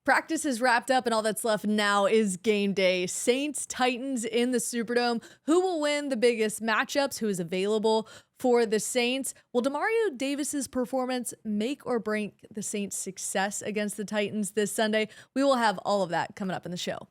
Practice is wrapped up and all that's left now is game day. Saints, Titans in the Superdome. Who will win the biggest matchups? Who is available for the Saints? Will Demario Davis's performance make or break the Saints' success against the Titans this Sunday? We will have all of that coming up in the show.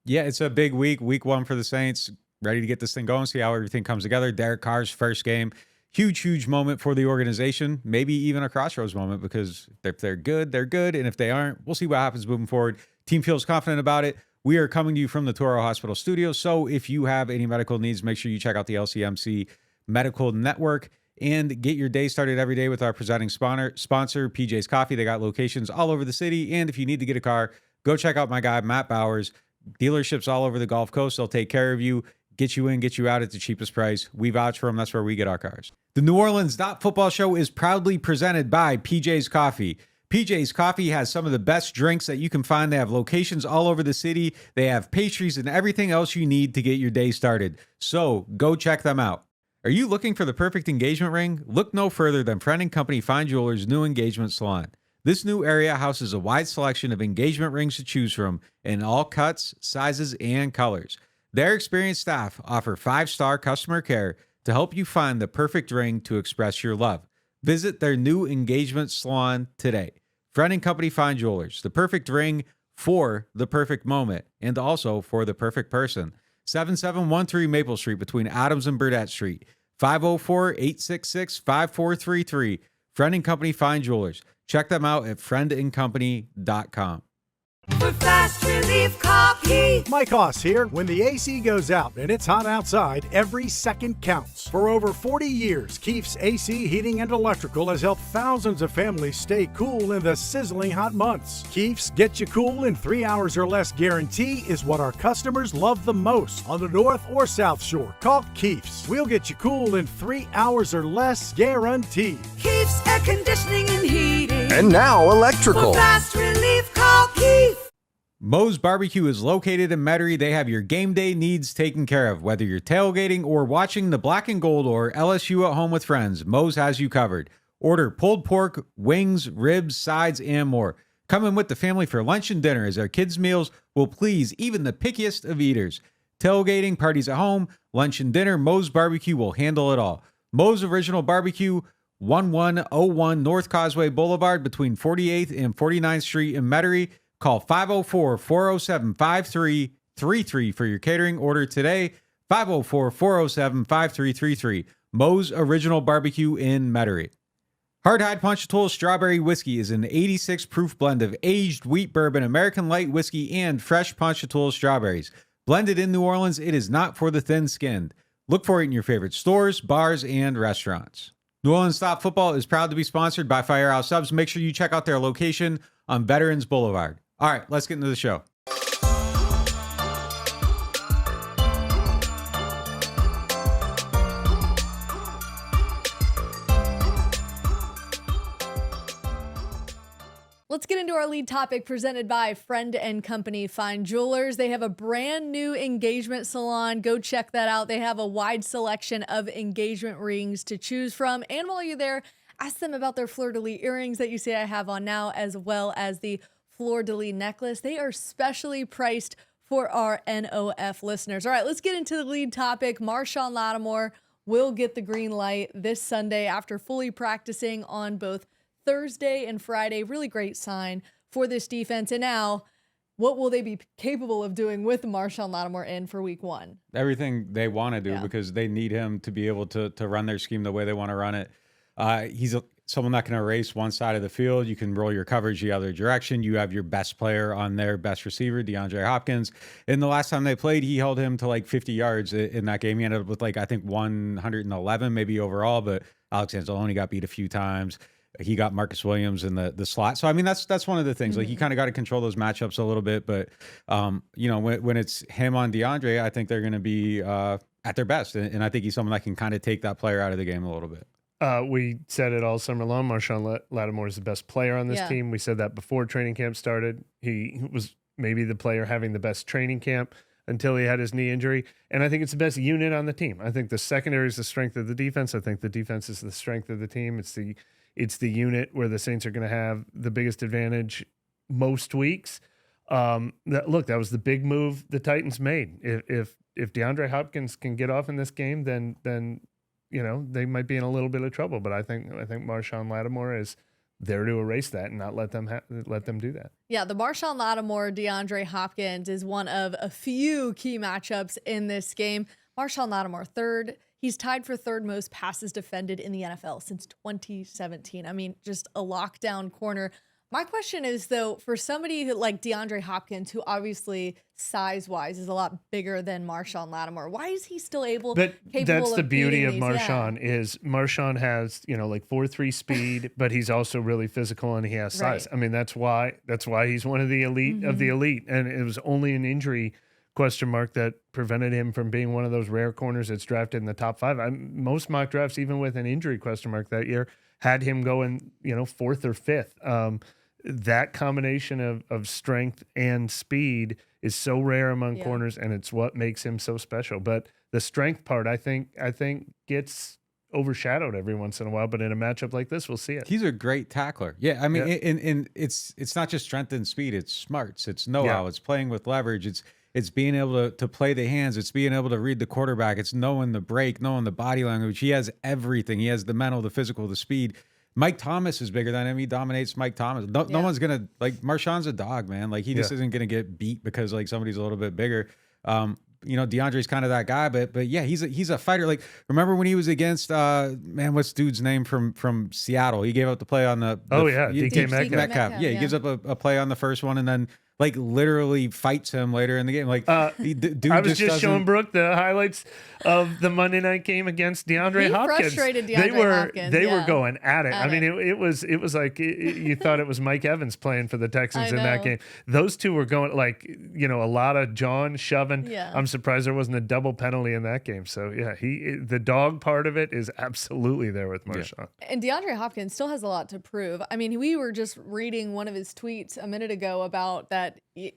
Yeah, it's a big week 1 for the Saints. Ready to get this thing going, see how everything comes together. Derek Carr's first game. Huge moment for the organization. Maybe even a crossroads moment, because if they're good, they're good. And if they aren't, we'll see what happens moving forward. Team feels confident about it. We are coming to you from the Toro Hospital Studios. So if you have any medical needs, make sure you check out the LCMC Medical Network and get your day started every day with our presenting sponsor, PJ's Coffee. They got locations all over the city. And if you need to get a car, go check out my guy, Matt Bowers. Dealerships all over the Gulf Coast. They'll take care of you, get you in, get you out at the cheapest price. We vouch for them. That's where we get our cars. The NewOrleans.Football show is proudly presented by PJ's Coffee. PJ's Coffee has some of the best drinks that you can find. They have locations all over the city. They have pastries and everything else you need to get your day started. So go check them out. Are you looking for the perfect engagement ring? Look no further than Friend & Company Fine Jewelers' new engagement salon. This new area houses a wide selection of engagement rings to choose from in all cuts, sizes, and colors. Their experienced staff offer 5-star customer care to help you find the perfect ring to express your love. Visit their new engagement salon today. Friend & Company Fine Jewelers, the perfect ring for the perfect moment, and also for the perfect person. 7713 Maple Street between Adams and Burdett Street. 504-866-5433. Friend & Company Fine Jewelers. Check them out at friendandcompany.com. For fast relief coffee. Mike Hoss here. When the AC goes out and it's hot outside, every second counts. For over 40 years, Keefe's AC Heating and Electrical has helped thousands of families stay cool in the sizzling hot months. Keefe's Get You Cool in 3 hours or less guarantee is what our customers love the most on the North or South Shore. Call Keefe's. We'll get you cool in 3 hours or less guaranteed. Keefe's Air Conditioning and Heating. And now electrical. For fast relief, call Keefe. Moe's Barbecue is located in Metairie. They have your game day needs taken care of. Whether you're tailgating or watching the Black and Gold or LSU at home with friends, Moe's has you covered. Order pulled pork, wings, ribs, sides, and more. Come in with the family for lunch and dinner, as our kids' meals will please even the pickiest of eaters. Tailgating, parties at home, lunch and dinner, Moe's Barbecue will handle it all. Moe's Original Barbecue, 1101 North Causeway Boulevard between 48th and 49th Street in Metairie. Call 504-407-5333 for your catering order today. 504-407-5333. Moe's Original Barbecue in Metairie. Hardhide Ponchatoula Strawberry Whiskey is an 86 proof blend of aged wheat bourbon, American light whiskey, and fresh Ponchatoula strawberries. Blended in New Orleans, it is not for the thin-skinned. Look for it in your favorite stores, bars, and restaurants. NewOrleans.Football is proud to be sponsored by Firehouse Subs. Make sure you check out their location on Veterans Boulevard. All right, let's get into the show. Let's get into our lead topic, presented by Friend & Company Fine Jewelers. They have a brand new engagement salon. Go check that out. They have a wide selection of engagement rings to choose from. And while you're there, ask them about their fleur-de-lis earrings that you see I have on now, as well as the fleur-de-lis necklace. They are specially priced for our NOF listeners. All right, let's get into the lead topic. Marshon Lattimore will get the green light this Sunday after fully practicing on both Thursday and Friday. Really great sign for this defense. And now, what will they be capable of doing with Marshon Lattimore in for week 1? Everything they want to do, because they need him to be able to run their scheme the way they want to run it. He's someone that can erase one side of the field. You can roll your coverage the other direction. You have your best player on their best receiver, DeAndre Hopkins. And the last time they played, he held him to like 50 yards in that game. He ended up with I think 111 maybe overall, but Alex Anzalone got beat a few times. He got Marcus Williams in the slot. So, I mean, that's one of the things. Like, you kind of got to control those matchups a little bit. But, when it's him on DeAndre, I think they're going to be at their best. And I think he's someone that can kind of take that player out of the game a little bit. We said it all summer long. Marshon Lattimore is the best player on this team. We said that before training camp started. He was maybe the player having the best training camp until he had his knee injury. And I think it's the best unit on the team. I think the secondary is the strength of the defense. I think the defense is the strength of the team. It's the unit where the Saints are going to have the biggest advantage most weeks. That was the big move the Titans made. If DeAndre Hopkins can get off in this game, then they might be in a little bit of trouble. But I think Marshawn Lattimore is there to erase that and not let them do that. Yeah, the Marshawn Lattimore, DeAndre Hopkins is one of a few key matchups in this game. Marshawn Lattimore, third. He's tied for third most passes defended in the NFL since 2017. I mean, just a lockdown corner. My question is, though, for somebody who, like DeAndre Hopkins, who obviously size-wise is a lot bigger than Marshawn Lattimore, why is he still capable That's the of beauty of beating Marshawn is Marshawn has, like 4.3 speed, but he's also really physical and he has size. Right. I mean, that's why he's one of the elite of the elite. And it was only an injury question mark that prevented him from being one of those rare corners that's drafted in the top 5. Most mock drafts, even with an injury question mark that year, had him going, 4th or 5th. That combination of strength and speed is so rare among corners, and it's what makes him so special. But the strength part, I think gets overshadowed every once in a while. But in a matchup like this, we'll see it. He's a great tackler. Yeah, I mean, and it's not just strength and speed. It's smarts. It's know-how. It's playing with leverage. It's being able to play the hands. It's being able to read the quarterback. It's knowing the break, knowing the body language. He has everything. He has the mental, the physical, the speed. Mike Thomas is bigger than him. He dominates Mike Thomas. No one's going to, Marshawn's a dog, man. Like, he just isn't going to get beat because, somebody's a little bit bigger. DeAndre's kind of that guy, but yeah, he's a fighter. Like, remember when he was against, what's dude's name from Seattle? He gave up the play on DK Metcalf. Yeah, he gives up a play on the first one and then, literally fights him later in the game. Dude, I was just showing Brooke the highlights of the Monday night game against DeAndre Hopkins. Frustrated DeAndre Hopkins. They were going at it. It was like you thought it was Mike Evans playing for the Texans in that game. Those two were going a lot of jawing, shoving. Yeah. I'm surprised there wasn't a double penalty in that game. So yeah, the dog part of it is absolutely there with Marshawn. Yeah. And DeAndre Hopkins still has a lot to prove. I mean, we were just reading one of his tweets a minute ago about that.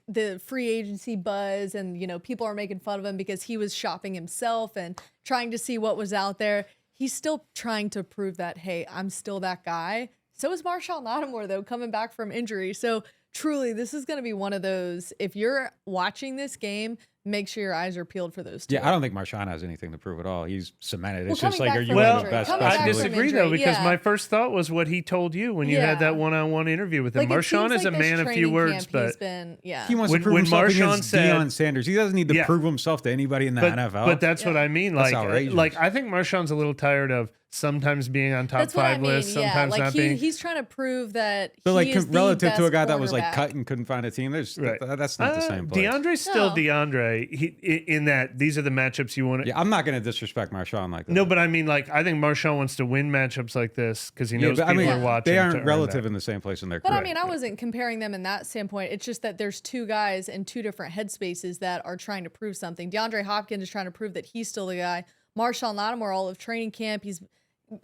The free agency buzz and, people are making fun of him because he was shopping himself and trying to see what was out there. He's still trying to prove that, hey, I'm still that guy. So is Marshawn Lattimore, though, coming back from injury. So truly, this is going to be one of those, if you're watching this game, make sure your eyes are peeled for those two. Yeah, I don't think Marshawn has anything to prove at all. He's cemented. It's just are you one of the best? I disagree, though, because my first thought was what he told you when you had that one-on-one interview with him. Marshawn is a man of few words, but he wants to prove himself against Deion Sanders. He doesn't need to prove himself to anybody in the NFL. But that's what I mean. That's outrageous. I think Marshawn's a little tired of sometimes being on top 5 lists, sometimes not being. He's trying to prove that. But relative to a guy that was cut and couldn't find a team, that's not the same place. DeAndre's still DeAndre. In that these are the matchups you want to. Yeah, I'm not going to disrespect Marshawn like that. No, but I mean, I think Marshawn wants to win matchups like this because he knows people are watching. They aren't relative in the same place in their career. But I wasn't comparing them in that standpoint. It's just that there's two guys in two different headspaces that are trying to prove something. DeAndre Hopkins is trying to prove that he's still the guy. Marshawn Lattimore, all of training camp, he's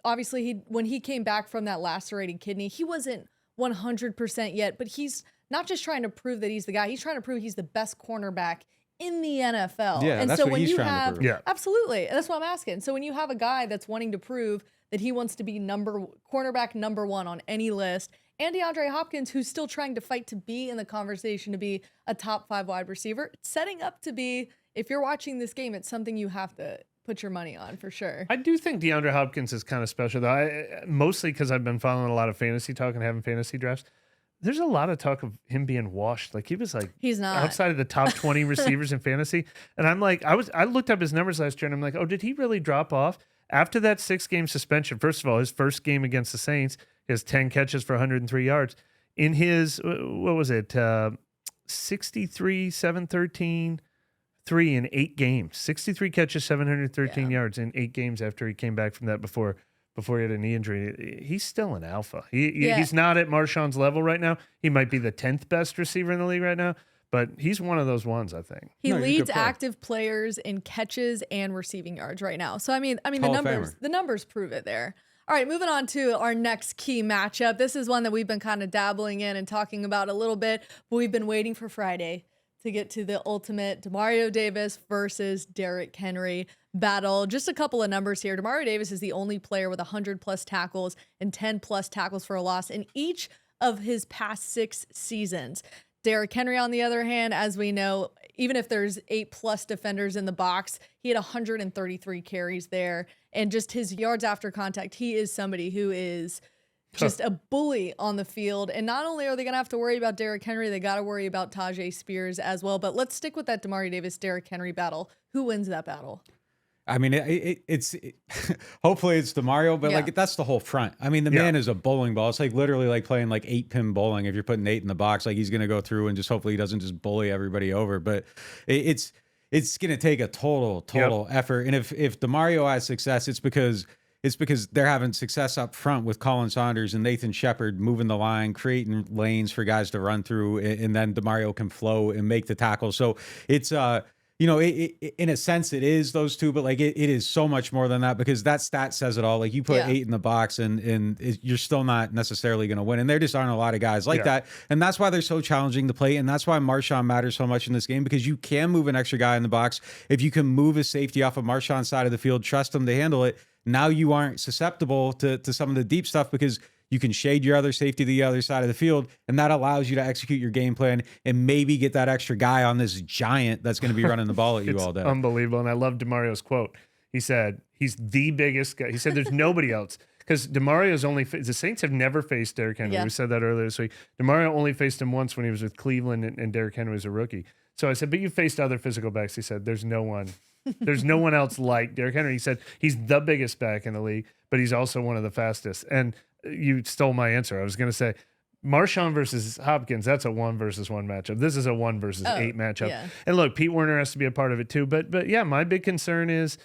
obviously when he came back from that lacerated kidney, he wasn't 100% yet, but he's not just trying to prove that he's the guy. He's trying to prove he's the best cornerback in the NFL. Yeah, and that's so what when he's you trying have to prove. Yeah. Absolutely. And that's what I'm asking. So when you have a guy that's wanting to prove that he wants to be cornerback number 1 on any list, and DeAndre Hopkins, who's still trying to fight to be in the conversation to be a top 5 wide receiver, it's setting up to be, if you're watching this game, it's something you have to put your money on for sure. I do think DeAndre Hopkins is kind of special, though. Mostly because I've been following a lot of fantasy talk and having fantasy drafts. There's a lot of talk of him being washed. He was he's not outside of the top 20 receivers in fantasy. And I'm I looked up his numbers last year and I'm like, oh, did he really drop off? After that 6-game suspension, first of all, his first game against the Saints, he has 10 catches for 103 yards. In his, 63, 713, 3 in 8 games. 63 catches, 713 yards in 8 games after he came back from that before he had a knee injury. He's still an alpha. He's not at Marshawn's level right now. He might be the 10th best receiver in the league right now, but he's one of those ones, I think. He leads active players in catches and receiving yards right now. So I mean the numbers prove it there. All right, moving on to our next key matchup. This is one that we've been kind of dabbling in and talking about a little bit, but we've been waiting for Friday to get to the ultimate Demario Davis versus Derrick Henry battle. Just a couple of numbers here. Demario Davis is the only player with 100+ tackles and 10+ tackles for a loss in each of his past 6 seasons. Derrick Henry, on the other hand, as we know, even if there's 8+ defenders in the box, he had 133 carries there. And just his yards after contact, he is somebody who is just a bully on the field. And not only are they going to have to worry about Derrick Henry, they got to worry about Tajay Spears as well. But let's stick with that Demario Davis, Derrick Henry battle. Who wins that battle? I mean, it's hopefully it's Demario, but like that's the whole front. I mean, the man is a bowling ball. It's like literally like playing like 8-pin bowling. If you're putting 8 in the box, like he's going to go through and just hopefully he doesn't just bully everybody over. But it's going to take a total effort. And if Demario has success, it's because they're having success up front with Colin Saunders and Nathan Shepard moving the line, creating lanes for guys to run through, and then Demario can flow and make the tackle. So it's you know, in a sense, it is those two, but like it is so much more than that, because that stat says it all. Like you put 8 in the box and you're still not necessarily going to win. And there just aren't a lot of guys like that. And that's why they're so challenging to play. And that's why Marshawn matters so much in this game, because you can move an extra guy in the box. If you can move a safety off of Marshawn's side of the field, trust him to handle it. Now you aren't susceptible to some of the deep stuff, because you can shade your other safety to the other side of the field, and that allows you to execute your game plan and maybe get that extra guy on this giant that's going to be running the ball at you all day. Unbelievable. And I love Demario's quote. He said, he's the biggest guy. He said, there's nobody else. Because Demario's only, the Saints have never faced Derrick Henry. We said that earlier this week. Demario only faced him once when he was with Cleveland and Derrick Henry was a rookie. So I said, but you faced other physical backs. He said, there's no one else like Derrick Henry. He said, he's the biggest back in the league, but he's also one of the fastest. And you stole my answer. I was going to say Marshawn versus Hopkins. That's a 1 versus 1 matchup. This is a 1 versus 8 matchup. Yeah. And look, Pete Werner has to be a part of it too. But yeah, my big concern is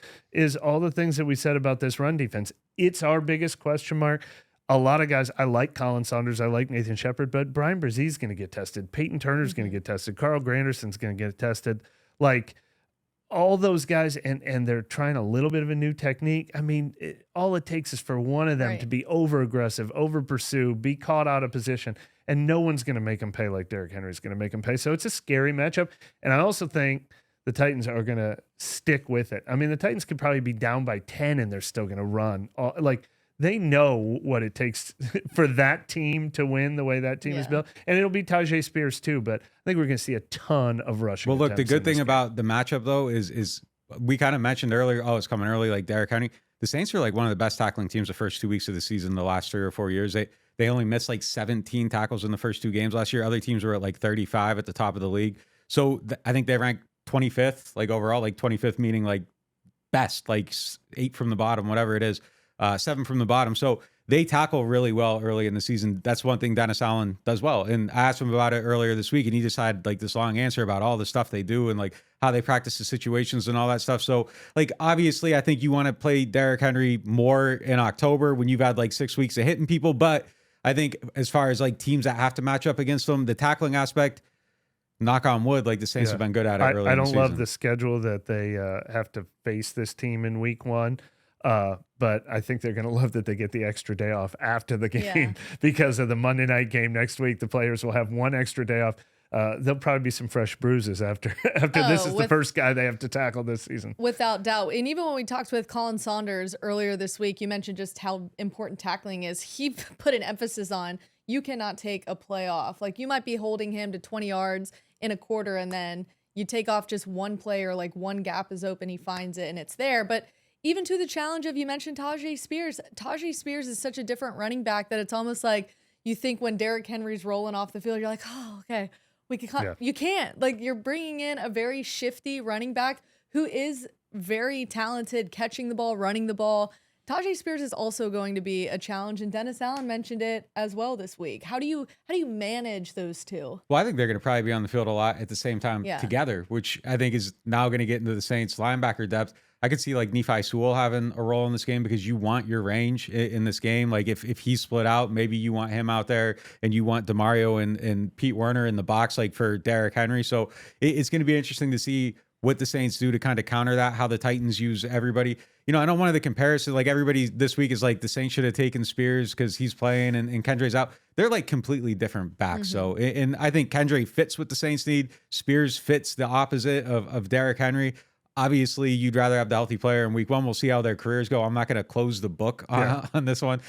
all the things that we said about this run defense. It's our biggest question mark. A lot of guys, I like Colin Saunders, I like Nathan Shepard, but Brian Brzez's going to get tested. Peyton Turner's going to get tested. Carl Granderson's going to get tested. Like all those guys, and they're trying a little bit of a new technique. I mean, all it takes is for one of them to be over-aggressive, over-pursue, be caught out of position, and no one's going to make them pay like Derrick Henry's going to make them pay. So it's a scary matchup, and I also think the Titans are going to stick with it. I mean, the Titans could probably be down by 10, and they're still going to run. They know what it takes for that team to win the way that team is built. And it'll be Tajay Spears too, but I think we're going to see a ton of rushing. Well, look, the good thing about the matchup though is we kind of mentioned earlier, it's coming early, like Derrick Henry. The Saints are like one of the best tackling teams the first 2 weeks of the season, the last 3 or 4 years. They only missed like 17 tackles in the first 2 games last year. Other teams were at like 35 at the top of the league. So I think they ranked 25th, like overall, like 25th meaning like best, like 8 from the bottom, whatever it is. 7 from the bottom. So they tackle really well early in the season. That's one thing Dennis Allen does well. And I asked him about it earlier this week, and he just had like this long answer about all the stuff they do and like how they practice the situations and all that stuff. So like, obviously I think you want to play Derrick Henry more in October when you've had like 6 weeks of hitting people. But I think as far as like teams that have to match up against them, the tackling aspect, knock on wood, like the Saints have been good at it early in the season. I don't love the schedule that they have to face this team in week 1. But I think they're going to love that they get the extra day off after the game because of the Monday night game next week. The players will have 1 extra day off. There'll probably be some fresh bruises after this is the first guy they have to tackle this season. Without doubt. And even when we talked with Colin Saunders earlier this week, you mentioned just how important tackling is. He put an emphasis on you cannot take a play off. Like you might be holding him to 20 yards in a quarter and then you take off just one play or like one gap is open, he finds it and it's there. But even to the challenge of, you mentioned Tajay Spears. Tajay Spears is such a different running back that it's almost like you think when Derrick Henry's rolling off the field, you're like, oh, okay, we can. You can't. Like you're bringing in a very shifty running back who is very talented, catching the ball, running the ball. Tajay Spears is also going to be a challenge, and Dennis Allen mentioned it as well this week. How do you manage those two? Well, I think they're going to probably be on the field a lot at the same time together, which I think is now going to get into the Saints linebacker depth. I could see like Nephi Sewell having a role in this game because you want your range in this game. Like if he's split out, maybe you want him out there and you want Demario and Pete Werner in the box, like for Derrick Henry. So it's going to be interesting to see what the Saints do to kind of counter that, how the Titans use everybody. You know, I know one of the comparisons, like everybody this week is like the Saints should have taken Spears because he's playing and Kendre's out. They're like completely different backs. So, and I think Kendre fits what the Saints need. Spears fits the opposite of Derrick Henry. Obviously, you'd rather have the healthy player in week one. We'll see how their careers go. I'm not going to close the book on this one.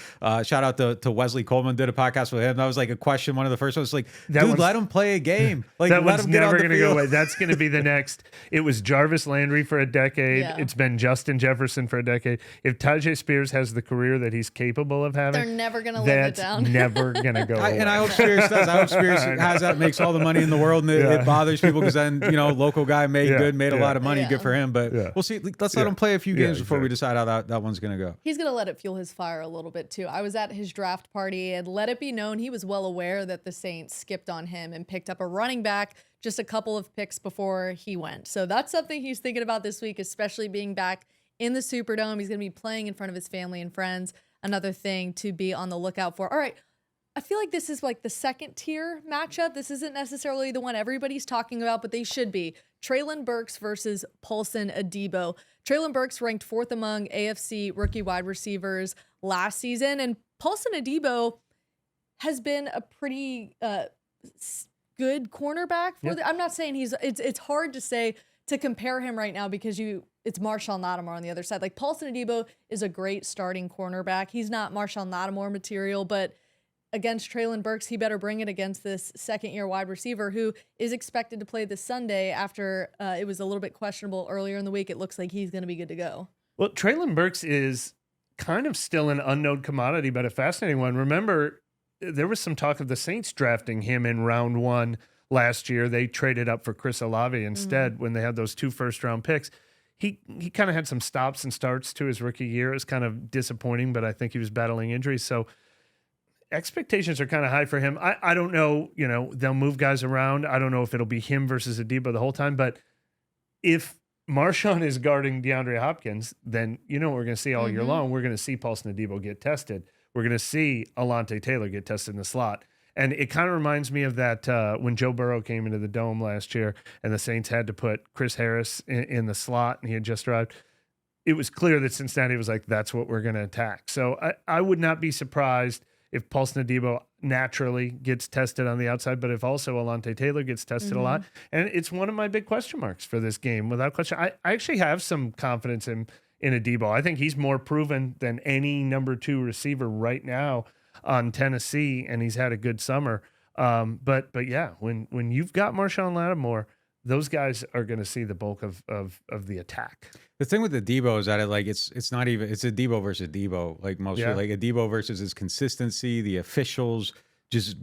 Shout out to Wesley Coleman, did a podcast with him. That was like a question. One of the first ones, like, dude, let him play a game. Like, that let one's him get never on the going to go field. away. That's going to be the next. It was Jarvis Landry for a decade. Yeah. It's been Justin Jefferson for a decade. If Tajay Spears has the career that he's capable of having, They're never going to live it that's down. never going to go away. And I hope Spears does. I hope Spears has that, makes all the money in the world, and it bothers people because then, local guy made a lot of money. Yeah. Good for him. But we'll see. Let's let him play a few games before we decide how that one's going to go. He's going to let it fuel his fire a little bit too. I was at his draft party and let it be known he was well aware that the Saints skipped on him and picked up a running back just a couple of picks before he went. So that's something he's thinking about this week, especially being back in the Superdome. He's going to be playing in front of his family and friends. Another thing to be on the lookout for. All right. I feel like this is like the second tier matchup. This isn't necessarily the one everybody's talking about, but they should be. Treylon Burks versus Paulson Adebo. Treylon Burks ranked 4th among AFC rookie wide receivers last season, and Paulson Adebo has been a pretty good cornerback for I'm not saying it's hard to say to compare him right now because it's Marshall Lattimore on the other side. Like Paulson Adebo is a great starting cornerback. He's not Marshall Lattimore material, but against Treylon Burks, he better bring it against this second-year wide receiver who is expected to play this Sunday after it was a little bit questionable earlier in the week. It looks like he's going to be good to go. Well, Treylon Burks is kind of still an unknown commodity, but a fascinating one. Remember, there was some talk of the Saints drafting him in round 1 last year. They traded up for Chris Olave instead when they had those 2 first-round picks. He kind of had some stops and starts to his rookie year. It was kind of disappointing, but I think he was battling injuries. So expectations are kind of high for him. I don't know, they'll move guys around. I don't know if it'll be him versus Adebo the whole time, but if Marshawn is guarding DeAndre Hopkins, then what we're going to see all year long. We're going to see Paulson Adebo get tested. We're going to see Alontae Taylor get tested in the slot. And it kind of reminds me of that when Joe Burrow came into the Dome last year and the Saints had to put Chris Harris in the slot and he had just arrived. It was clear that Cincinnati was like, that's what we're going to attack. So I would not be surprised if Paulson Adebo naturally gets tested on the outside, but if also Alontae Taylor gets tested a lot. And it's one of my big question marks for this game, without question. I actually have some confidence in Adebo. I think he's more proven than any number 2 receiver right now on Tennessee, and he's had a good summer. But yeah, when you've got Marshawn Lattimore, those guys are going to see the bulk of the attack. The thing with the Debo is that it's not even, it's a Debo versus Debo, like mostly like a Debo versus his consistency, the officials just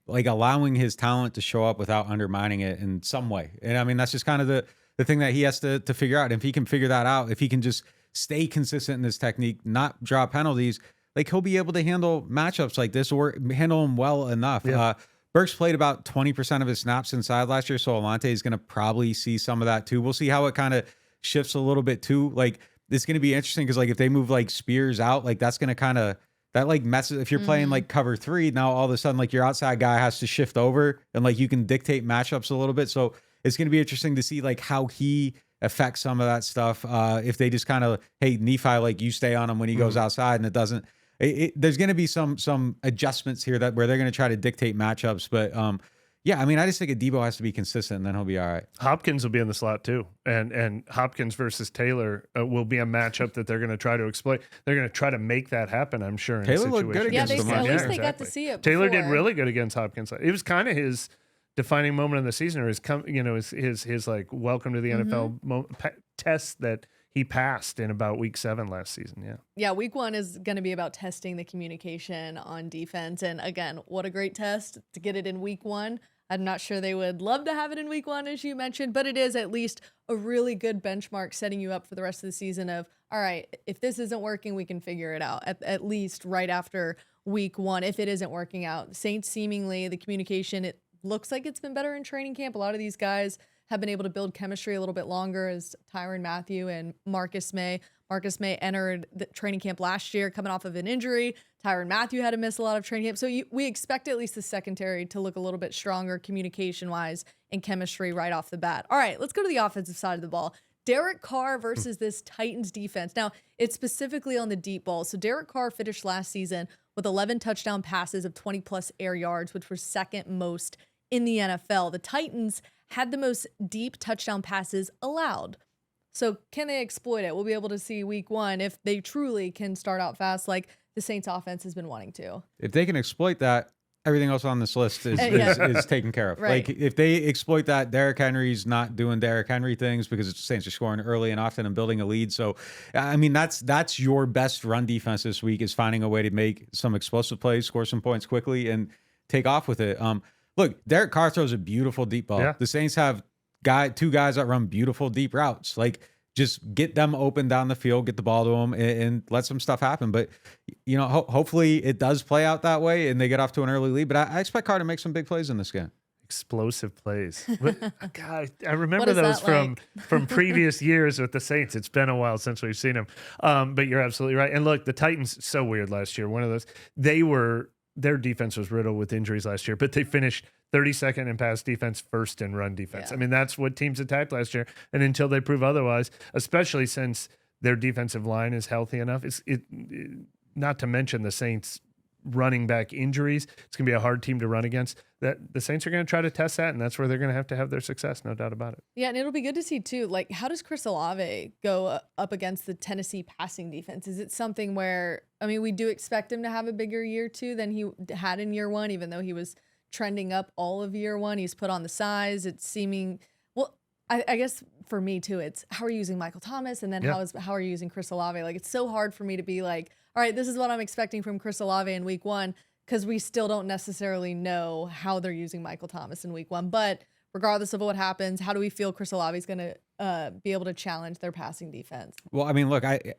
like allowing his talent to show up without undermining it in some way. And I mean, that's just kind of the thing that he has to figure out. If he can figure that out, if he can just stay consistent in this technique, not draw penalties, like he'll be able to handle matchups like this or handle them well enough. Yeah. Burks played about 20% of his snaps inside last year, so Alontae is going to probably see some of that too. We'll see how it kind of shifts a little bit too. Like it's going to be interesting because like if they move like Spears out, like that's going to kind of that like messes. If you're playing like cover 3, now all of a sudden like your outside guy has to shift over and like you can dictate matchups a little bit. So it's going to be interesting to see like how he affects some of that stuff. If they just kind of, hey, Nephi, like you stay on him when he goes outside and it doesn't. There's going to be some adjustments here where they're going to try to dictate matchups. But yeah, I mean, I just think Adebo has to be consistent and then he'll be all right. Hopkins will be in the slot too. And Hopkins versus Taylor will be a matchup that they're going to try to exploit. They're going to try to make that happen, I'm sure. Taylor looked good against them. At least they got to see it Taylor did before. really good against Hopkins. It was kind of his defining moment in the season, or his like welcome to the NFL test that he passed in about week 7 last season. Yeah, week 1 is going to be about testing the communication on defense. And again, what a great test to get it in week 1. I'm not sure they would love to have it in week 1, as you mentioned, but it is at least a really good benchmark setting you up for the rest of the season of, all right, if this isn't working, we can figure it out at least right after week 1. If it isn't working out, Saints seemingly the communication, it looks like it's been better in training camp. A lot of these guys have been able to build chemistry a little bit longer as Tyrann Mathieu and Marcus May. Marcus May entered the training camp last year coming off of an injury. Tyrann Mathieu had to miss a lot of training camp. So we expect at least the secondary to look a little bit stronger communication-wise and chemistry right off the bat. All right, let's go to the offensive side of the ball. Derek Carr versus this Titans defense. Now, it's specifically on the deep ball. So Derek Carr finished last season with 11 touchdown passes of 20-plus air yards, which was second most in the NFL. The Titans had the most deep touchdown passes allowed. So can they exploit it? We'll be able to see week 1 if they truly can start out fast like the Saints offense has been wanting to. If they can exploit that, everything else on this list is taken care of. Right. Like if they exploit that, Derrick Henry's not doing Derrick Henry things because the Saints are scoring early and often and building a lead. So, I mean, that's your best run defense this week is finding a way to make some explosive plays, score some points quickly, and take off with it. Look, Derek Carr throws a beautiful deep ball. Yeah. The Saints have two guys that run beautiful deep routes. Like, just get them open down the field, get the ball to them, and let some stuff happen. But, you know, hopefully it does play out that way and they get off to an early lead. But I expect Carr to make some big plays in this game. Explosive plays. God, I remember is those that from previous years with the Saints. It's been a while since we've seen them. But you're absolutely right. And look, the Titans, so weird last year. One of those, their defense was riddled with injuries last year, but they finished 32nd in pass defense, first in run defense. Yeah. I mean, that's what teams attacked last year. And until they prove otherwise, especially since their defensive line is healthy enough, not to mention the Saints running back injuries, it's going to be a hard team to run against. That the Saints are going to try to test that, and that's where they're going to have their success, no doubt about it. Yeah, and it'll be good to see too, like how does Chris Olave go up against the Tennessee passing defense? Is it something where, I mean, we do expect him to have a bigger year 2 than he had in year 1, even though he was trending up all of year 1. He's put on the size. It's seeming, well, I guess for me too, it's how are you using Michael Thomas, and then how are you using Chris Olave? Like, it's so hard for me to be like, all right, this is what I'm expecting from Chris Olave in week 1, because we still don't necessarily know how they're using Michael Thomas in week 1. But regardless of what happens, how do we feel Chris Olave is going to be able to challenge their passing defense? Well, I mean, look, I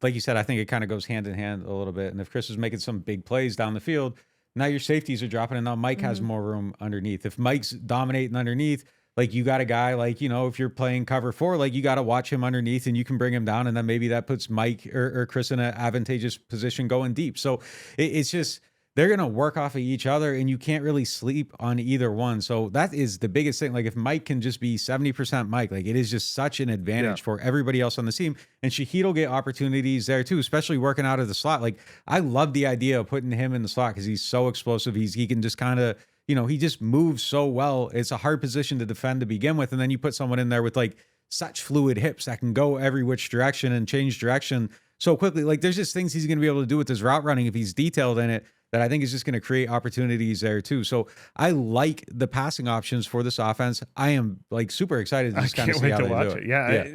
like you said, I think it kind of goes hand in hand a little bit. And if Chris is making some big plays down the field, now your safeties are dropping, and now Mike has more room underneath. If Mike's dominating underneath, like you got a guy like, you know, if you're playing cover 4, like you got to watch him underneath and you can bring him down, and then maybe that puts Mike or Chris in an advantageous position going deep. So it's just, they're going to work off of each other, and you can't really sleep on either one. So that is the biggest thing. Like if Mike can just be 70% Mike, like it is just such an advantage for everybody else on the team. And Shaheed will get opportunities there too, especially working out of the slot. Like I love the idea of putting him in the slot because he's so explosive. He can just kind of, you know, he just moves so well. It's a hard position to defend to begin with. And then you put someone in there with like such fluid hips that can go every which direction and change direction so quickly. Like there's just things he's going to be able to do with his route running if he's detailed in it that I think is just going to create opportunities there too. So I like the passing options for this offense. I am like super excited to just kind of see how they do it. Yeah.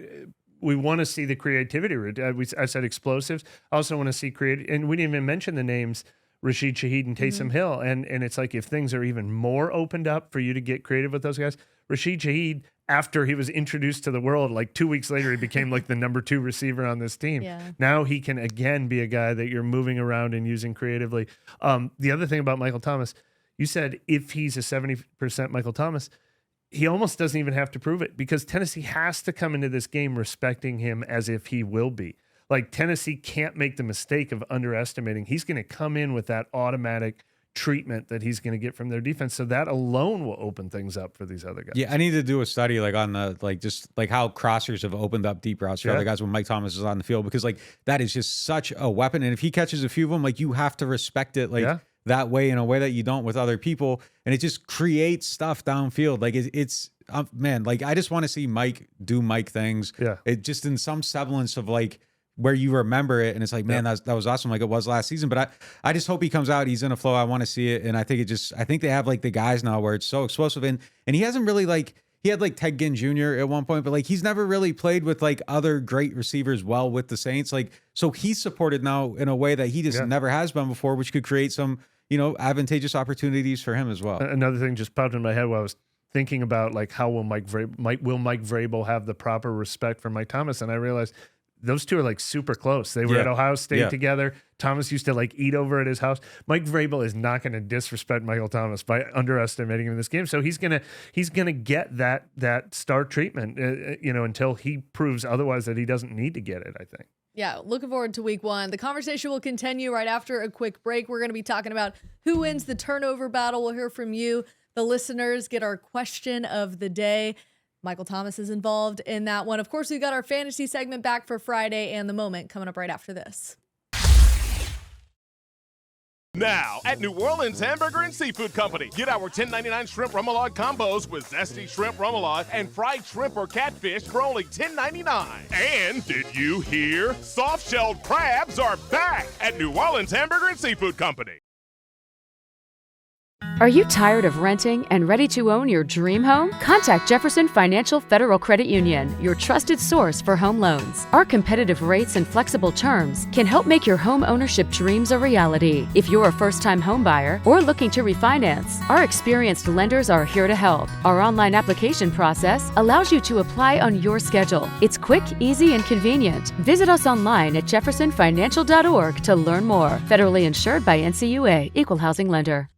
We want to see the creativity. I said explosives. I also want to see creative, and we didn't even mention the names Rashid Shaheed and Taysom Hill. And it's like if things are even more opened up for you to get creative with those guys, Rashid Shaheed, after he was introduced to the world, like 2 weeks later, he became like the number 2 receiver on this team. Yeah. Now he can again be a guy that you're moving around and using creatively. The other thing about Michael Thomas, you said if he's a 70% Michael Thomas, he almost doesn't even have to prove it because Tennessee has to come into this game respecting him as if he will be. Like Tennessee can't make the mistake of underestimating. He's going to come in with that automatic treatment that he's going to get from their defense. So that alone will open things up for these other guys. Yeah, I need to do a study like on the like just like how crossers have opened up deep routes for other guys when Mike Thomas is on the field, because like that is just such a weapon. And if he catches a few of them, like you have to respect it like that way in a way that you don't with other people. And it just creates stuff downfield. Like it's man, like I just want to see Mike do Mike things. Yeah, it just in some semblance of like where you remember it and it's like, man, that was awesome like it was last season. But I just hope he comes out, he's in a flow. I want to see it. And I think I think they have like the guys now where it's so explosive. And he hasn't really like, he had like Ted Ginn Jr. at one point, but like he's never really played with like other great receivers well with the Saints. Like, so he's supported now in a way that he just never has been before, which could create some, you know, advantageous opportunities for him as well. Another thing just popped in my head while I was thinking about like how will Mike Vrabel have the proper respect for Mike Thomas? And I realized those two are like super close. They were at Ohio State together. Thomas used to like eat over at his house. Mike Vrabel is not going to disrespect Michael Thomas by underestimating him in this game. So he's gonna get that star treatment, you know, until he proves otherwise that he doesn't need to get it, I think. Yeah, looking forward to week 1. The conversation will continue right after a quick break. We're going to be talking about who wins the turnover battle. We'll hear from you, the listeners, get our question of the day. Michael Thomas is involved in that one. Of course, we got our fantasy segment back for Friday and the moment coming up right after this. Now, at New Orleans Hamburger and Seafood Company, get our $10.99 shrimp remoulade combos with zesty shrimp remoulade and fried shrimp or catfish for only $10.99. And did you hear? Soft-shelled crabs are back at New Orleans Hamburger and Seafood Company. Are you tired of renting and ready to own your dream home? Contact Jefferson Financial Federal Credit Union, your trusted source for home loans. Our competitive rates and flexible terms can help make your home ownership dreams a reality. If you're a first-time home buyer or looking to refinance, our experienced lenders are here to help. Our online application process allows you to apply on your schedule. It's quick, easy, and convenient. Visit us online at jeffersonfinancial.org to learn more. Federally insured by NCUA, Equal Housing Lender.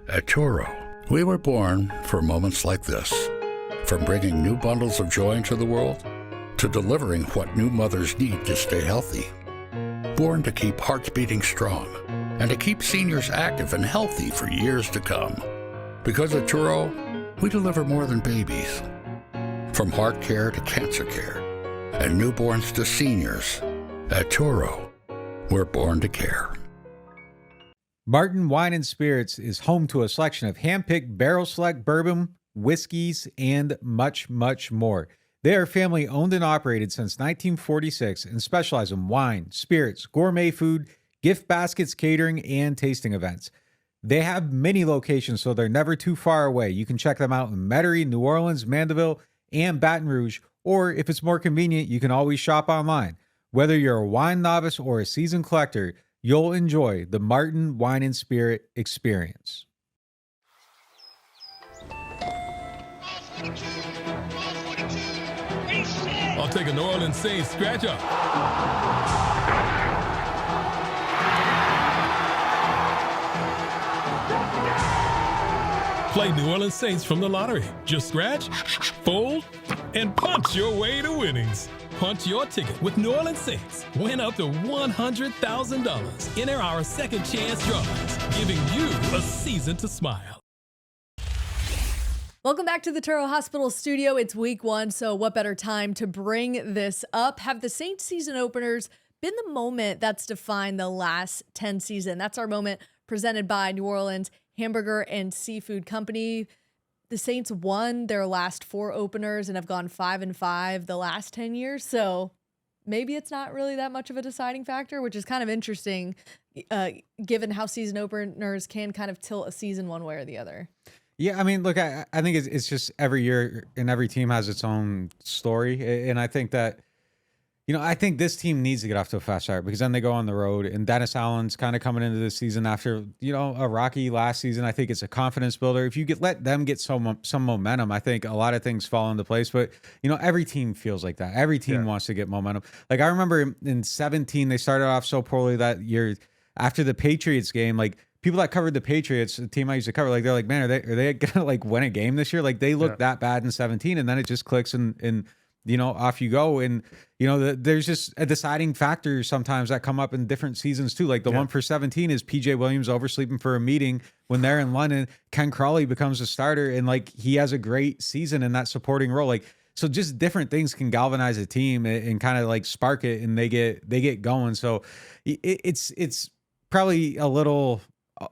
At Toro, we were born for moments like this. From bringing new bundles of joy into the world, to delivering what new mothers need to stay healthy. Born to keep hearts beating strong, and to keep seniors active and healthy for years to come. Because at Toro, we deliver more than babies. From heart care to cancer care, and newborns to seniors, at Toro, we're born to care. Martin Wine and Spirits is home to a selection of hand-picked barrel select bourbon, whiskeys, and much, much more. They are family owned and operated since 1946 and specialize in wine, spirits, gourmet food, gift baskets, catering, and tasting events. They have many locations, so they're never too far away. You can check them out in Metairie, New Orleans, Mandeville, and Baton Rouge, or if it's more convenient, you can always shop online. Whether you're a wine novice or a seasoned collector, you'll enjoy the Martin Wine and Spirit experience. I'll take a New Orleans Saints scratch up. Play New Orleans Saints from the lottery. Just scratch, fold, and punch your way to winnings. Punch your ticket with New Orleans Saints. Win up to $100,000. Enter our second chance drawings, giving you a season to smile. Welcome back to the Turo Hospital studio. It's week 1, so what better time to bring this up? Have the Saints season openers been the moment that's defined the last 10 season? That's our moment presented by New Orleans Hamburger and Seafood Company. The Saints won their last 4 openers and have gone 5-5 the last 10 years. So maybe it's not really that much of a deciding factor, which is kind of interesting given how season openers can kind of tilt a season one way or the other. Yeah, I mean, look, I think it's just every year and every team has its own story. And I think that, I think this team needs to get off to a fast start because then they go on the road and Dennis Allen's kind of coming into this season after, a rocky last season. I think it's a confidence builder. If you let them get some momentum, I think a lot of things fall into place. But, every team feels like that. Every team wants to get momentum. Like I remember in 2017, they started off so poorly that year after the Patriots game, like people that covered the Patriots, the team I used to cover, like they're like, man, are they gonna like win a game this year? Like they looked that bad in 2017 and then it just clicks and off you go. And, there's just a deciding factor sometimes that come up in different seasons too. Like the one for 2017 is PJ Williams oversleeping for a meeting when they're in London. Ken Crawley becomes a starter and like he has a great season in that supporting role. Like, so just different things can galvanize a team and kind of like spark it and they get going. So it's probably a little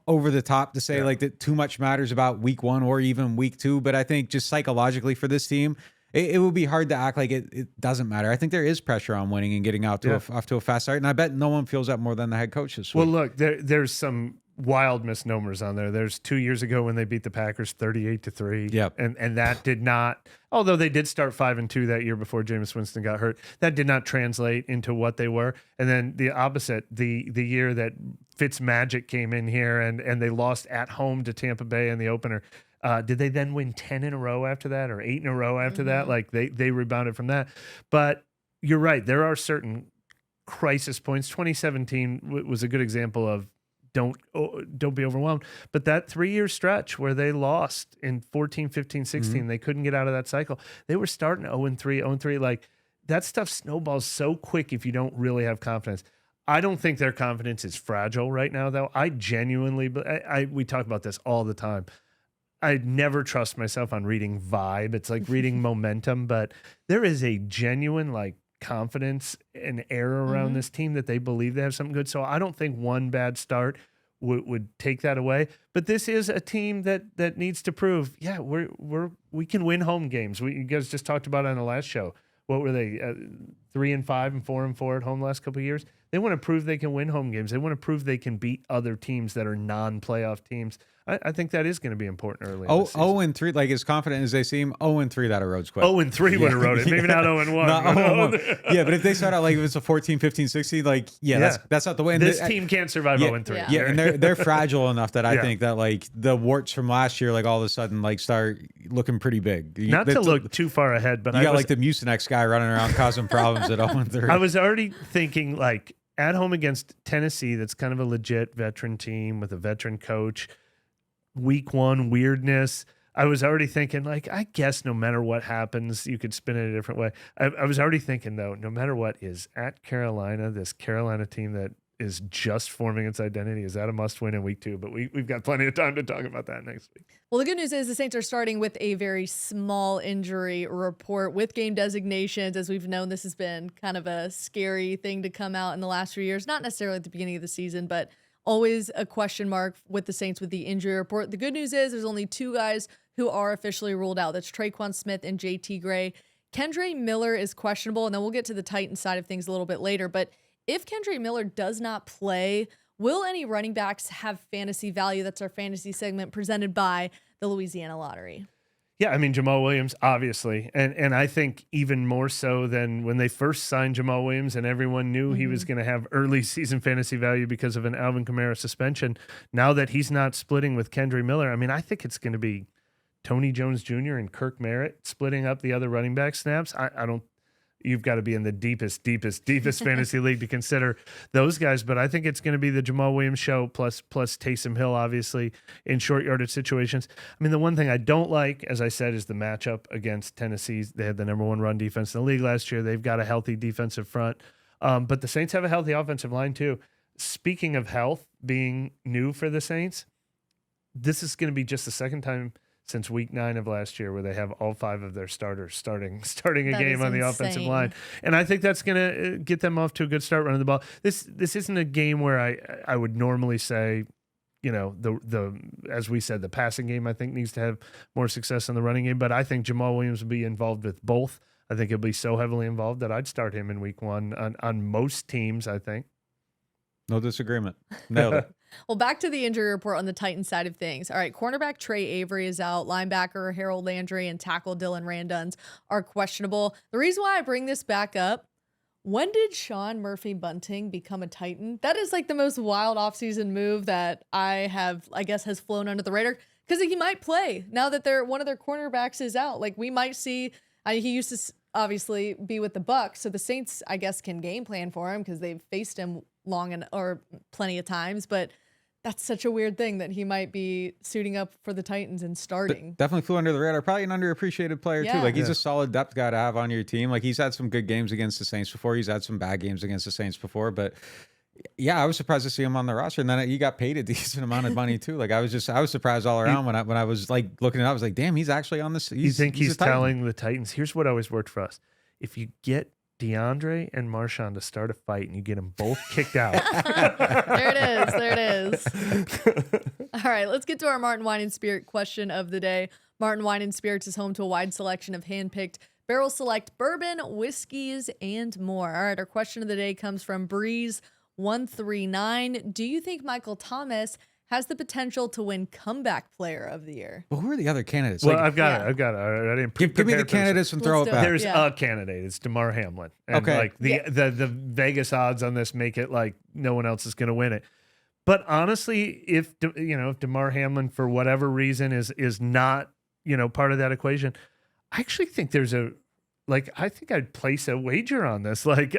over the top to say like that too much matters about week 1 or even week 2. But I think just psychologically for this team, it would be hard to act like it doesn't matter. I think there is pressure on winning and getting out to off to a fast start. And I bet no one feels that more than the head coach this week. Well, look, there's some wild misnomers on there. There's 2 years ago when they beat the Packers 38-3. Yep. And that did not, although they did start 5-2 that year before Jameis Winston got hurt, that did not translate into what they were. And then the opposite, the year that Fitzmagic came in here and they lost at home to Tampa Bay in the opener. Did they then win 10 in a row after that or 8 in a row after that? Like they rebounded from that. But you're right. There are certain crisis points. 2017 was a good example of don't be overwhelmed. But that 3-year stretch where they lost in 14, 15, 16, they couldn't get out of that cycle. They were starting 0-3, 0-3. Like that stuff snowballs so quick if you don't really have confidence. I don't think their confidence is fragile right now, though. I genuinely, we talk about this all the time. I never trust myself on reading vibe. It's like reading momentum, but there is a genuine like confidence and air around this team that they believe they have something good. So I don't think one bad start would take that away. But this is a team that needs to prove, we can win home games. You guys just talked about it on the last show. What were they? 3-5 and 4-4 at home the last couple of years. They want to prove they can win home games. They want to prove they can beat other teams that are non-playoff teams. I think that is going to be important early. 0-3, like as confident as they seem. 0-3, that erodes quick. 0-3 would have wrote it. Maybe not 0-1. Yeah, but if they start out like if it's a 14, 15, 16, like that's not the way. And this team can't survive 0-3. Yeah, and they're fragile enough that I think that like the warts from last year, like all of a sudden, like start looking pretty big. Not to look too far ahead, but you got like the Mucinex guy running around causing problems at 0-3. I was already thinking like at home against Tennessee, that's kind of a legit veteran team with a veteran coach. Week 1 weirdness. I was already thinking, like, I guess no matter what happens, you could spin it a different way. I was already thinking, though, no matter what is at Carolina, this Carolina team that is just forming its identity, is that a must win in week 2? But we've got plenty of time to talk about that next week. Well, the good news is the Saints are starting with a very small injury report with game designations. As we've known, this has been kind of a scary thing to come out in the last few years, not necessarily at the beginning of the season, but always a question mark with the Saints with the injury report. The good news is there's only 2 guys who are officially ruled out. That's Traquan Smith and JT Gray. Kendre Miller is questionable, and then we'll get to the Titans side of things a little bit later. But if Kendre Miller does not play, will any running backs have fantasy value? That's our fantasy segment presented by the Louisiana Lottery. Yeah, I mean, Jamal Williams, obviously. And I think even more so than when they first signed Jamal Williams and everyone knew he was going to have early season fantasy value because of an Alvin Kamara suspension. Now that he's not splitting with Kendre Miller, I mean, I think it's going to be Tony Jones Jr. and Kirk Merritt splitting up the other running back snaps. I don't. You've got to be in the deepest fantasy league to consider those guys. But I think it's going to be the Jamal Williams show plus Taysom Hill, obviously, in short yardage situations. I mean, the one thing I don't like, as I said, is the matchup against Tennessee. They had the number 1 run defense in the league last year. They've got a healthy defensive front. But the Saints have a healthy offensive line, too. Speaking of health being new for the Saints, this is going to be just the second time since week 9 of last year where they have all 5 of their starters starting a game on the offensive line. And I think that's going to get them off to a good start running the ball. This isn't a game where I would normally say, you know, the as we said, the passing game I think needs to have more success in the running game, but I think Jamal Williams will be involved with both. I think he'll be so heavily involved that I'd start him in week 1 on most teams, I think. No disagreement. Nailed it. Well, back to the injury report on the Titans side of things. All right, cornerback Trey Avery is out. Linebacker Harold Landry and tackle Dylan Randuns are questionable. The reason why I bring this back up, when did Sean Murphy Bunting become a Titan? That is like the most wild offseason move that I guess has flown under the radar, because he might play now that one of their cornerbacks is out. Like, we might see, he used to obviously be with the Bucs, so the Saints, I guess, can game plan for him because they've faced him or plenty of times, but that's such a weird thing that he might be suiting up for the Titans and starting. Definitely flew under the radar. Probably an underappreciated player too. Like, he's a solid depth guy to have on your team. Like, he's had some good games against the Saints before. He's had some bad games against the Saints before, but yeah, I was surprised to see him on the roster. And then he got paid a decent amount of money too. Like, I was surprised all around when I was like looking at it. I was like, damn, he's actually on this. You think he's telling the Titans, here's what always worked for us. If you get DeAndre and Marshawn to start a fight and you get them both kicked out. There it is. All right, let's get to our Martin Wine and Spirit question of the day. Martin Wine and Spirits is home to a wide selection of hand-picked barrel select bourbon, whiskeys, and more. All right, our question of the day comes from Breeze139. Do you think Michael Thomas has the potential to win comeback player of the year? Well, who are the other candidates? Well, I've got it. I didn't give me the candidates and throw it back. There's a candidate. It's DeMar Hamlin. And like the Vegas odds on this make it like no one else is going to win it. But honestly, if DeMar Hamlin for whatever reason is not, part of that equation, I actually think I think I'd place a wager on this. Like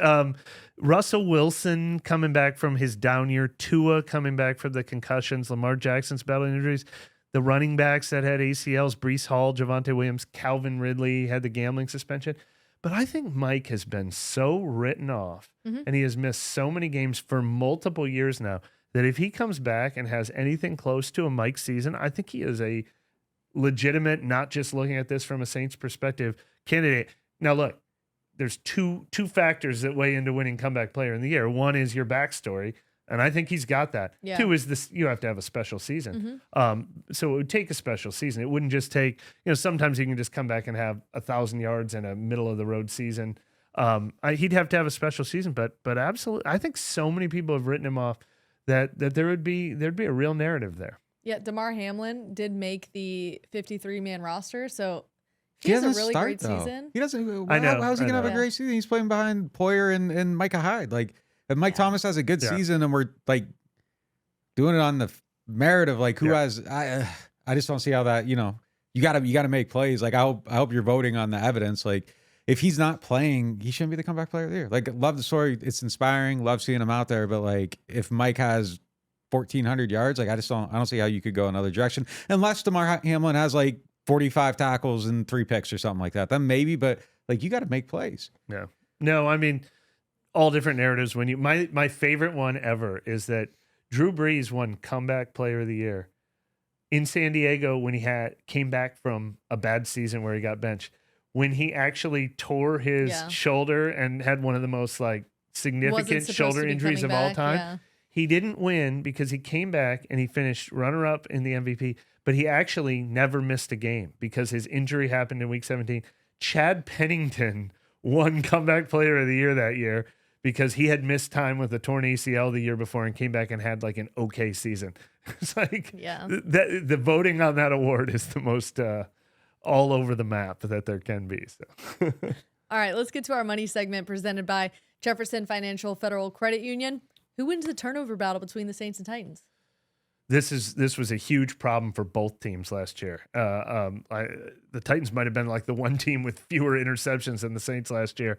Russell Wilson coming back from his down year, Tua coming back from the concussions, Lamar Jackson's battling injuries, the running backs that had ACLs, Breece Hall, Javonte Williams, Calvin Ridley had the gambling suspension. But I think Mike has been so written off and he has missed so many games for multiple years now that if he comes back and has anything close to a Mike season, I think he is a legitimate, not just looking at this from a Saints perspective, candidate. Now, look, there's two factors that weigh into winning comeback player in the year. One is your backstory. And I think he's got that. Yeah. 2 is this, you have to have a special season. So it would take a special season. It wouldn't just take, sometimes you can just come back and have 1,000 yards in a middle of the road season. He'd have to have a special season, but absolutely, I think so many people have written him off that there'd be a real narrative there. Yeah, Damar Hamlin did make the 53-man roster, so he has a really great season. He doesn't. I know. How's he gonna have a great season? He's playing behind Poyer and Micah Hyde. Like, if Mike Thomas has a good season, and we're like doing it on the merit of like who has. I just don't see how that. You gotta make plays. Like, I hope you're voting on the evidence. Like, if he's not playing, he shouldn't be the comeback player of the year. Like, love the story. It's inspiring. Love seeing him out there. But like, if Mike has 1,400 yards, like, I don't see how you could go another direction unless Damar Hamlin has like 45 tackles and 3 picks or something like that. Then maybe, but like, you got to make plays. Yeah. No, I mean, all different narratives. When my favorite one ever is that Drew Brees won comeback player of the year in San Diego when he came back from a bad season where he got benched. When he actually tore his shoulder and had one of the most like significant shoulder injuries of all time. Yeah. He didn't win because he came back and he finished runner-up in the MVP, but he actually never missed a game because his injury happened in week 17. Chad Pennington won comeback player of the year that year because he had missed time with a torn ACL the year before and came back and had like an okay season. It's like the voting on that award is the most all over the map that there can be. So. All right, let's get to our money segment presented by Jefferson Financial Federal Credit Union. Who wins the turnover battle between the Saints and Titans? This was a huge problem for both teams last year. The Titans might have been like the one team with fewer interceptions than the Saints last year.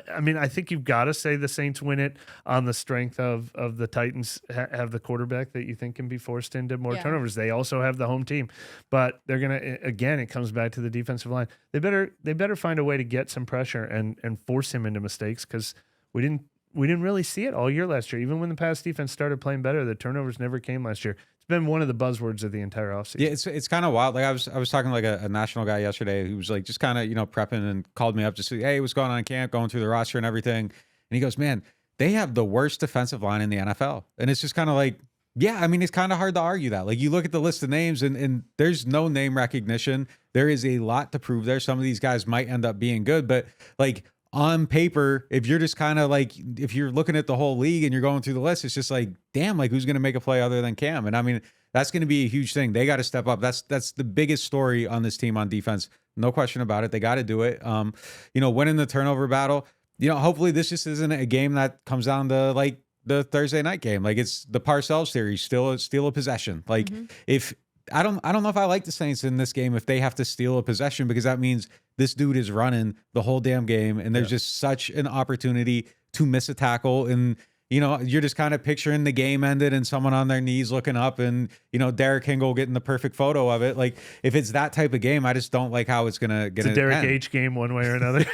I mean, I think you've got to say the Saints win it on the strength of the Titans have the quarterback that you think can be forced into more turnovers. They also have the home team, but they're going to, again, it comes back to the defensive line. They better find a way to get some pressure and force him into mistakes, because we didn't really see it all year last year. Even when the pass defense started playing better, the turnovers never came last year. It's been one of the buzzwords of the entire offseason. Yeah, it's kind of wild. Like, I was talking to like a national guy yesterday who was like just kind of prepping and called me up to say, hey, what's going on in camp, going through the roster and everything. And he goes, man, they have the worst defensive line in the NFL. And it's just kind of like, yeah, I mean, it's kind of hard to argue that. Like, you look at the list of names and there's no name recognition. There is a lot to prove there. Some of these guys might end up being good, but like, on paper, if you're just kind of like, if you're looking at the whole league and you're going through the list, it's just like, damn, like, who's going to make a play other than Cam? And I mean, that's going to be a huge thing. They got to step up. That's the biggest story on this team on defense. No question about it. They got to do it. Winning the turnover battle, hopefully this just isn't a game that comes down to like the Thursday night game. Like, it's the Parcells theory, steal a possession. Like, if I don't know if I like the Saints in this game if they have to steal a possession, because that means this dude is running the whole damn game, and there's just such an opportunity to miss a tackle. And, you're just kind of picturing the game ended and someone on their knees looking up and, Derrick Henry getting the perfect photo of it. Like, if it's that type of game, I just don't like how it's going to get a Derrick H game one way or another.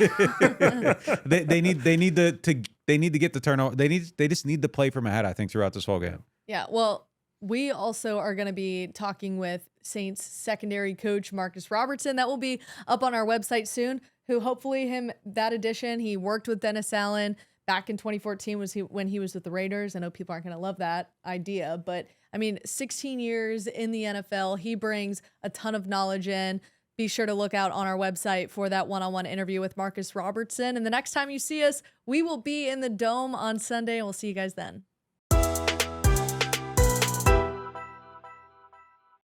they need to get the turnover. They just need to play from ahead, I think, throughout this whole game. Yeah. Well, we also are going to be talking with Saints secondary coach Marcus Robertson. That will be up on our website soon, who hopefully that addition, he worked with Dennis Allen back in 2014 when he was with the Raiders. I know people aren't going to love that idea, but I mean, 16 years in the NFL, he brings a ton of knowledge in. Be sure to look out on our website for that one-on-one interview with Marcus Robertson. And the next time you see us, we will be in the Dome on Sunday, and we'll see you guys then.